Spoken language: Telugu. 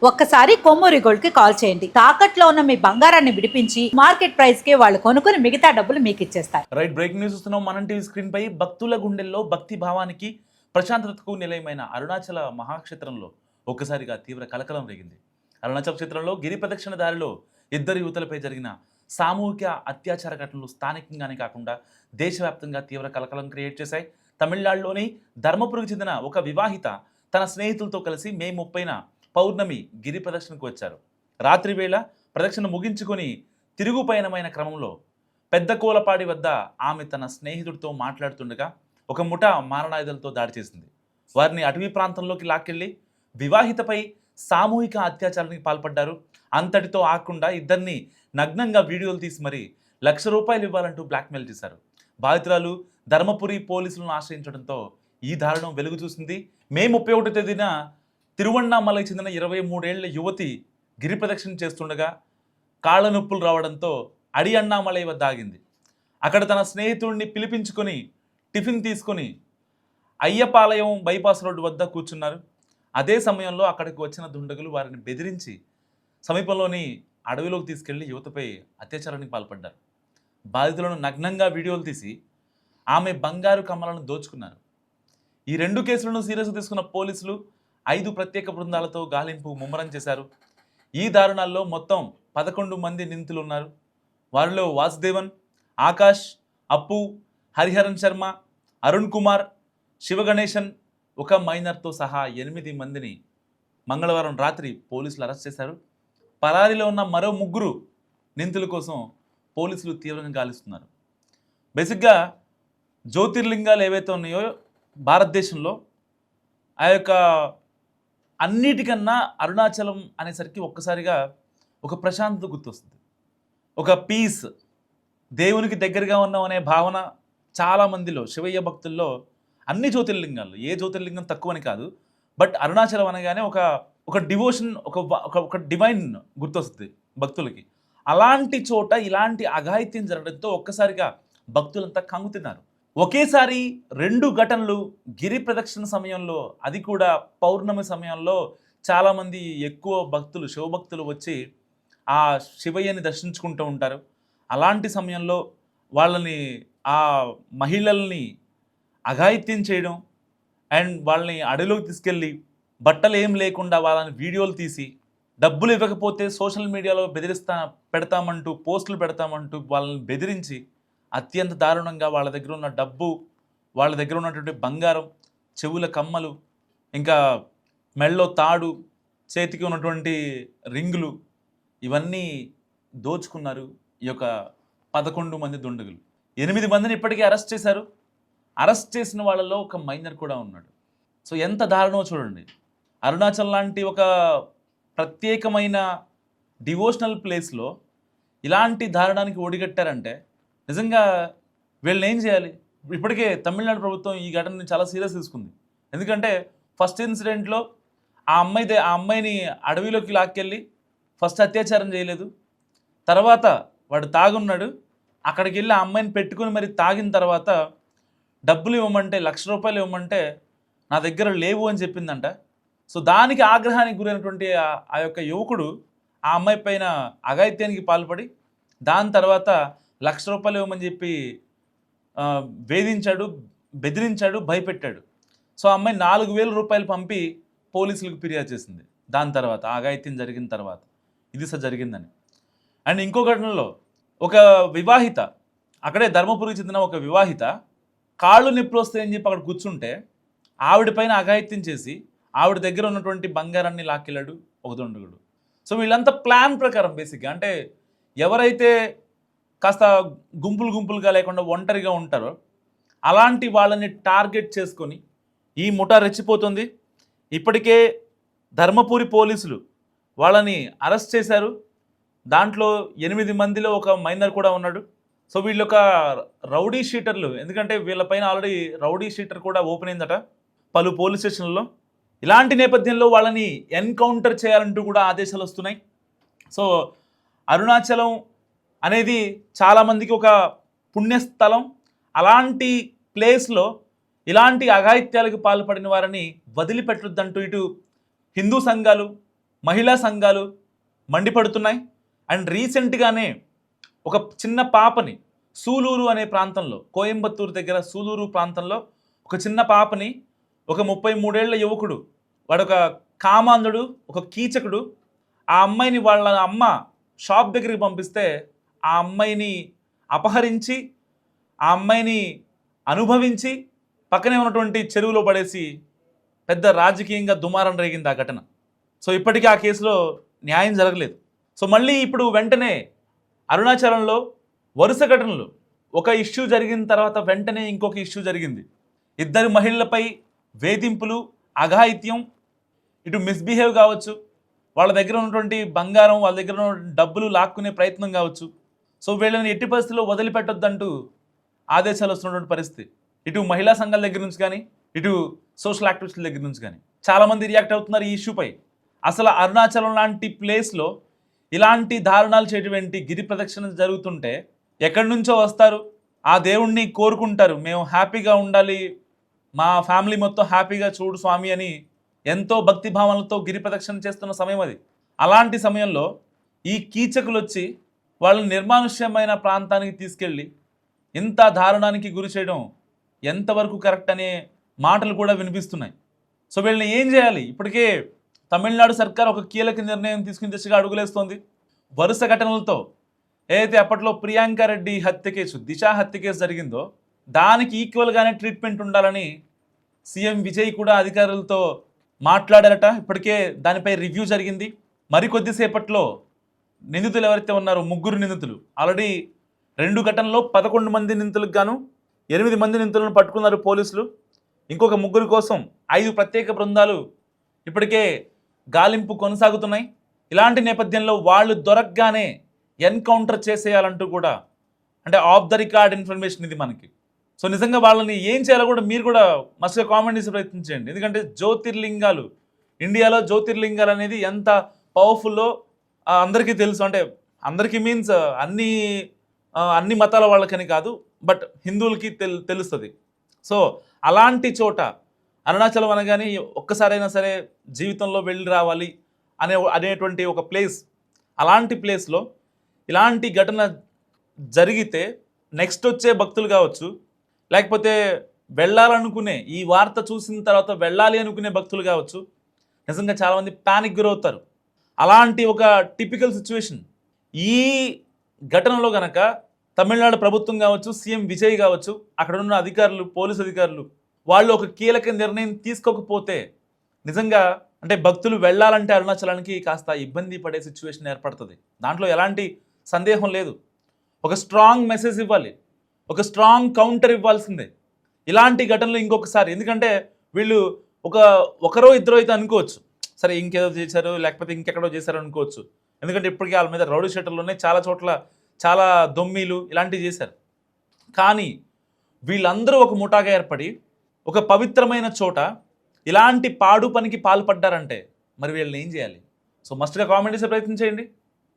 ఒక్కసారి కొమ్మూరి గోల్డ్ కి కాల్ చేయండి. తాకట్లో ఉన్న మీ బంగారాన్ని విడిపించి మార్కెట్ ప్రైస్ కి వాళ్ళు కొనుక్కుని మిగతా డబ్బులు మీకు ఇచ్చేస్తారు. రైట్, బ్రేకింగ్ న్యూస్ చూస్తున్నాం. మనం టీవీ స్క్రీన్ పై భక్తుల గుండెల్లో భక్తి భావానికి ప్రశాంతతకు నిలయమైన అరుణాచల మహాక్షేత్రంలో ఒక్కసారిగా తీవ్ర కలకలం రేగింది. అరుణాచల క్షేత్రంలో గిరి ప్రదక్షిణ దారిలో ఇద్దరు యువతులపై జరిగిన సామూహిక అత్యాచార ఘటనలు స్థానికంగానే కాకుండా దేశవ్యాప్తంగా తీవ్ర కలకలం క్రియేట్ చేశాయి. తమిళనాడులోని ధర్మపురికి చెందిన ఒక వివాహిత తన స్నేహితులతో కలిసి మే 30న పౌర్ణమి గిరి ప్రదక్షిణకు వచ్చారు. రాత్రి వేళ ప్రదక్షిణ ముగించుకొని తిరుగు పయనమైన క్రమంలో పెద్ద కోలపాడి వద్ద ఆమె తన స్నేహితుడితో మాట్లాడుతుండగా ఒక ముఠా మారణాయుధాలతో దాడి చేసింది. వారిని అటవీ ప్రాంతంలోకి లాక్కెళ్లి వివాహితపై సామూహిక అత్యాచారానికి పాల్పడ్డారు. అంతటితో ఆకుండా ఇద్దరిని నగ్నంగా వీడియోలు తీసి మరీ ₹1,00,000 ఇవ్వాలంటూ బ్లాక్మెయిల్ చేశారు. బాధితురాలు ధర్మపురి పోలీసులను ఆశ్రయించడంతో ఈ దారుణం వెలుగు చూసింది. మే 31 తేదీన తిరువణ్ణామలకి చెందిన 23 ఏళ్ల యువతి గిరి ప్రదక్షిణ చేస్తుండగా కాళ్ళ నొప్పులు రావడంతో అడి అన్నామలై వద్ద ఆగింది. అక్కడ తన స్నేహితుడిని పిలిపించుకొని టిఫిన్ తీసుకొని అయ్యపాలయం బైపాస్ రోడ్డు వద్ద కూర్చున్నారు. అదే సమయంలో అక్కడికి వచ్చిన దుండగులు వారిని బెదిరించి సమీపంలోని అడవిలోకి తీసుకెళ్లి యువతపై అత్యాచారానికి పాల్పడ్డారు. బాధితులను నగ్నంగా వీడియోలు తీసి ఆమె బంగారు కమ్మలను దోచుకున్నారు. ఈ 2 కేసులను సీరియస్గా తీసుకున్న పోలీసులు 5 ప్రత్యేక బృందాలతో గాలింపు ముమ్మరం చేశారు. ఈ దారుణాల్లో మొత్తం 11 మంది నిందితులు ఉన్నారు. వారిలో వాసుదేవన్, ఆకాష్, అప్పు, హరిహరన్ శర్మ, అరుణ్ కుమార్, శివగణేశన్, ఒక మైనర్తో సహా 8 మందిని మంగళవారం రాత్రి పోలీసులు అరెస్ట్ చేశారు. పరారీలో ఉన్న మరో 3 నిందితుల కోసం పోలీసులు తీవ్రంగా గాలిస్తున్నారు. బేసిక్గా జ్యోతిర్లింగాలు ఏవైతే ఉన్నాయో భారతదేశంలో ఆ యొక్క అన్నిటికన్నా అరుణాచలం అనేసరికి ఒక్కసారిగా ఒక ప్రశాంతత గుర్తొస్తుంది, ఒక పీస్, దేవునికి దగ్గరగా ఉన్నాం అనే భావన చాలామందిలో, శివయ్య భక్తుల్లో అన్ని జ్యోతిర్లింగాల్లో ఏ జ్యోతిర్లింగం తక్కువని కాదు, బట్ అరుణాచలం అనగానే ఒక డివోషన్, ఒక డివైన్ గుర్తొస్తుంది భక్తులకి. అలాంటి చోట ఇలాంటి అఘాయిత్యం జరగడంతో ఒక్కసారిగా భక్తులంతా కంగుతిన్నారు. ఒకేసారి 2 ఘటనలు గిరి ప్రదక్షిణ సమయంలో, అది కూడా పౌర్ణమి సమయంలో చాలామంది ఎక్కువ భక్తులు, శివభక్తులు వచ్చి ఆ శివయ్యని దర్శించుకుంటూ ఉంటారు. అలాంటి సమయంలో వాళ్ళని, ఆ మహిళల్ని అఘాయిత్యం చేయడం అండ్ వాళ్ళని అడవిలోకి తీసుకెళ్ళి బట్టలు ఏం లేకుండా వాళ్ళని వీడియోలు తీసి డబ్బులు ఇవ్వకపోతే సోషల్ మీడియాలో పెడతామంటూ పోస్టులు పెడతామంటూ వాళ్ళని బెదిరించి అత్యంత దారుణంగా వాళ్ళ దగ్గర ఉన్న డబ్బు, వాళ్ళ దగ్గర ఉన్నటువంటి బంగారం, చెవుల కమ్మలు, ఇంకా మెళ్ళో తాడు, చేతికి ఉన్నటువంటి రింగులు, ఇవన్నీ దోచుకున్నారు ఈ యొక్క 11 మంది దుండగులు. 8 మందిని ఇప్పటికీ అరెస్ట్ చేశారు. అరెస్ట్ చేసిన వాళ్ళలో ఒక మైనర్ కూడా ఉన్నాడు. సో ఎంత దారుణమో చూడండి. అరుణాచల్ లాంటి ఒక ప్రత్యేకమైన డివోషనల్ ప్లేస్లో ఇలాంటి దారుణానికి ఒడిగట్టారంటే నిజంగా వీళ్ళని ఏం చేయాలి? ఇప్పటికే తమిళనాడు ప్రభుత్వం ఈ ఘటనని చాలా సీరియస్ తీసుకుంది. ఎందుకంటే ఫస్ట్ ఇన్సిడెంట్లో ఆ అమ్మాయిని అడవిలోకి లాక్కెళ్ళి ఫస్ట్ అత్యాచారం చేయలేదు. తర్వాత వాడు తాగున్నాడు, అక్కడికి వెళ్ళి ఆ అమ్మాయిని పెట్టుకుని మరి తాగిన తర్వాత డబ్బులు ఇవ్వమంటే, ₹1,00,000 ఇవ్వమంటే నా దగ్గర లేవు అని చెప్పిందంట. సో దానికి ఆగ్రహానికి గురైనటువంటి ఆ యొక్క యువకుడు ఆ అమ్మాయి పైన అఘాయిత్యానికి పాల్పడి దాని తర్వాత ₹1,00,000 ఇవ్వమని చెప్పి వేధించాడు, బెదిరించాడు, భయపెట్టాడు. సో ఆ అమ్మాయి ₹4,000 పంపి పోలీసులకు ఫిర్యాదు చేసింది. దాని తర్వాత అఘాయిత్యం జరిగిన తర్వాత ఇది జరిగిందని. అండ్ ఇంకో ఘటనలో ఒక వివాహిత, అక్కడే ధర్మపురికి చెందిన ఒక వివాహిత కాళ్ళు నొప్పులు వస్తాయని చెప్పి అక్కడ కూర్చుంటే ఆవిడ పైన అఘాయిత్యం చేసి ఆవిడ దగ్గర ఉన్నటువంటి బంగారాన్ని లాక్కెళ్ళాడు ఒక దుండగుడు. సో వీళ్ళంతా ప్లాన్ ప్రకారం బేసిక్గా, అంటే ఎవరైతే కాస్త గుంపులుగా లేకుండా ఒంటరిగా ఉంటారో అలాంటి వాళ్ళని టార్గెట్ చేసుకొని ఈ ముఠా రెచ్చిపోతుంది. ఇప్పటికే ధర్మపురి పోలీసులు వాళ్ళని అరెస్ట్ చేశారు. దాంట్లో 8 మందిలో ఒక మైనర్ కూడా ఉన్నాడు. సో వీళ్ళు ఒక రౌడీ షీటర్లు, ఎందుకంటే వీళ్ళపైన ఆల్రెడీ రౌడీ షీటర్ కూడా ఓపెన్ అయిందట పలు పోలీస్ స్టేషన్లలో. ఇలాంటి నేపథ్యంలో వాళ్ళని ఎన్కౌంటర్ చేయాలంటూ కూడా ఆదేశాలు వస్తున్నాయి. సో అరుణాచలం అనేది చాలామందికి ఒక పుణ్యస్థలం. అలాంటి ప్లేస్లో ఇలాంటి అఘాయిత్యాలకు పాల్పడిన వారిని వదిలిపెట్టొద్దంటూ ఇటు హిందూ సంఘాలు, మహిళా సంఘాలు మండిపడుతున్నాయి. అండ్ రీసెంట్గానే ఒక చిన్న పాపని సూలూరు అనే ప్రాంతంలో, కోయంబత్తూరు దగ్గర సూలూరు ప్రాంతంలో ఒక చిన్న పాపని ఒక 33 ఏళ్ల యువకుడు, వాడొక కామాంధుడు, ఒక కీచకుడు, ఆ అమ్మాయిని వాళ్ళ అమ్మ షాప్ దగ్గరికి పంపిస్తే ఆ అమ్మాయిని అపహరించి, ఆ అమ్మాయిని అనుభవించి పక్కనే ఉన్నటువంటి చెరువులో పడేసి పెద్ద రాజకీయంగా దుమారం రేగింది ఆ ఘటన. సో ఇప్పటికీ ఆ కేసులో న్యాయం జరగలేదు. సో మళ్ళీ ఇప్పుడు వెంటనే అరుణాచలంలో వరుస ఘటనలు, ఒక ఇష్యూ జరిగిన తర్వాత వెంటనే ఇంకొక ఇష్యూ జరిగింది. 2 మహిళలపై వేధింపులు, అఘాయిత్యం, ఇటు మిస్బిహేవ్ కావచ్చు, వాళ్ళ దగ్గర ఉన్నటువంటి బంగారం, వాళ్ళ దగ్గర ఉన్న డబ్బులు లాక్కునే ప్రయత్నం కావచ్చు. సో వీళ్ళని ఎట్టి పరిస్థితుల్లో వదిలిపెట్టొద్దంటూ ఆదేశాలు వస్తున్నటువంటి పరిస్థితి. ఇటు మహిళా సంఘాల దగ్గర నుంచి కానీ, ఇటు సోషల్ యాక్టివిస్టుల దగ్గర నుంచి కానీ చాలామంది రియాక్ట్ అవుతున్నారు ఈ ఇష్యూపై. అసలు అరుణాచలం లాంటి ప్లేస్లో ఇలాంటి దారుణాలు చేయటువంటి, గిరి ప్రదక్షిణ జరుగుతుంటే ఎక్కడి నుంచో వస్తారు, ఆ దేవుణ్ణి కోరుకుంటారు, మేము హ్యాపీగా ఉండాలి, మా ఫ్యామిలీ మొత్తం హ్యాపీగా చూడు స్వామి అని ఎంతో భక్తి భావనలతో గిరి ప్రదక్షిణ చేస్తున్న సమయం అది. అలాంటి సమయంలో ఈ కీచకులు వచ్చి వాళ్ళని నిర్మానుష్యమైన ప్రాంతానికి తీసుకెళ్ళి ఇంత దారుణానికి గురి చేయడం ఎంతవరకు కరెక్ట్ అనే మాటలు కూడా వినిపిస్తున్నాయి. సో వీళ్ళని ఏం చేయాలి? ఇప్పటికే తమిళనాడు సర్కార్ ఒక కీలక నిర్ణయం తీసుకుని దిశగా అడుగులేస్తోంది. వరుస ఘటనలతో ఏదైతే అప్పట్లో ప్రియాంక రెడ్డి హత్య కేసు, దిశ హత్య కేసు జరిగిందో దానికి ఈక్వల్గానే ట్రీట్మెంట్ ఉండాలని సీఎం విజయ్ కూడా అధికారులతో మాట్లాడారట. ఇప్పటికే దానిపై రివ్యూ జరిగింది. మరికొద్దిసేపట్లో నిందితులు ఎవరైతే ఉన్నారో 3 నిందితులు, ఆల్రెడీ 2 ఘటనల్లో 11 మంది నిందితులకు గాను 8 మంది నిందితులను పట్టుకున్నారు పోలీసులు. ఇంకొక 3 కోసం 5 ప్రత్యేక బృందాలు ఇప్పటికే గాలింపు కొనసాగుతున్నాయి. ఇలాంటి నేపథ్యంలో వాళ్ళు దొరకగానే ఎన్కౌంటర్ చేసేయాలంటూ కూడా, అంటే ఆఫ్ ద రికార్డ్ ఇన్ఫర్మేషన్ ఇది మనకి. సో నిజంగా వాళ్ళని ఏం చేయాలో కూడా మీరు కూడా మస్తుగా కామెంట్ చేసి ప్రయత్నించండి. ఎందుకంటే జ్యోతిర్లింగాలు, ఇండియాలో జ్యోతిర్లింగాలు అనేది ఎంత పవర్ఫుల్లో అందరికీ తెలుసు. అంటే అందరికీ మీన్స్ అన్ని మతాల వాళ్ళకని కాదు, బట్ హిందువులకి తెలుస్తుంది. సో అలాంటి చోట అరుణాచలం అనగానే ఒక్కసారైనా సరే జీవితంలో వెళ్ళి రావాలి అనేటువంటి ఒక ప్లేస్. అలాంటి ప్లేస్లో ఇలాంటి ఘటన జరిగితే నెక్స్ట్ వచ్చే భక్తులు కావచ్చు, లేకపోతే వెళ్ళాలనుకునే, ఈ వార్త చూసిన తర్వాత వెళ్ళాలి అనుకునే భక్తులు కావచ్చు, నిజంగా చాలామంది ప్యానిక్ గురవుతారు. అలాంటి ఒక టిపికల్ సిచ్యువేషన్. ఈ ఘటనలో గనక తమిళనాడు ప్రభుత్వం కావచ్చు, సీఎం విజయ్ కావచ్చు, అక్కడ ఉన్న అధికారులు, పోలీసు అధికారులు వాళ్ళు ఒక కీలక నిర్ణయం తీసుకోకపోతే నిజంగా అంటే భక్తులు వెళ్ళాలంటే అరుణాచలానికి కాస్త ఇబ్బంది పడే సిచ్యువేషన్ ఏర్పడుతుంది. దాంట్లో ఎలాంటి సందేహం లేదు. ఒక స్ట్రాంగ్ మెసేజ్ ఇవ్వాలి, ఒక స్ట్రాంగ్ కౌంటర్ ఇవ్వాల్సిందే ఇలాంటి ఘటనలు ఇంకొకసారి. ఎందుకంటే వీళ్ళు ఒకరో ఇద్దరో అయితే అనుకోవచ్చు, సరే ఇంకేదో చేశారు లేకపోతే ఇంకెక్కడో చేశారు అనుకోవచ్చు. ఎందుకంటే ఇప్పటికీ వాళ్ళ మీద రౌడీ షీటర్లోనే చాలా చోట్ల చాలా దొమ్మీలు ఇలాంటివి చేశారు. కానీ వీళ్ళందరూ ఒక ముఠాగా ఏర్పడి ఒక పవిత్రమైన చోట ఇలాంటి పాడు పనికి పాల్పడ్డారంటే మరి వీళ్ళని ఏం చేయాలి? సో మస్ట్గా కామెంట్ చేసే ప్రయత్నం చేయండి.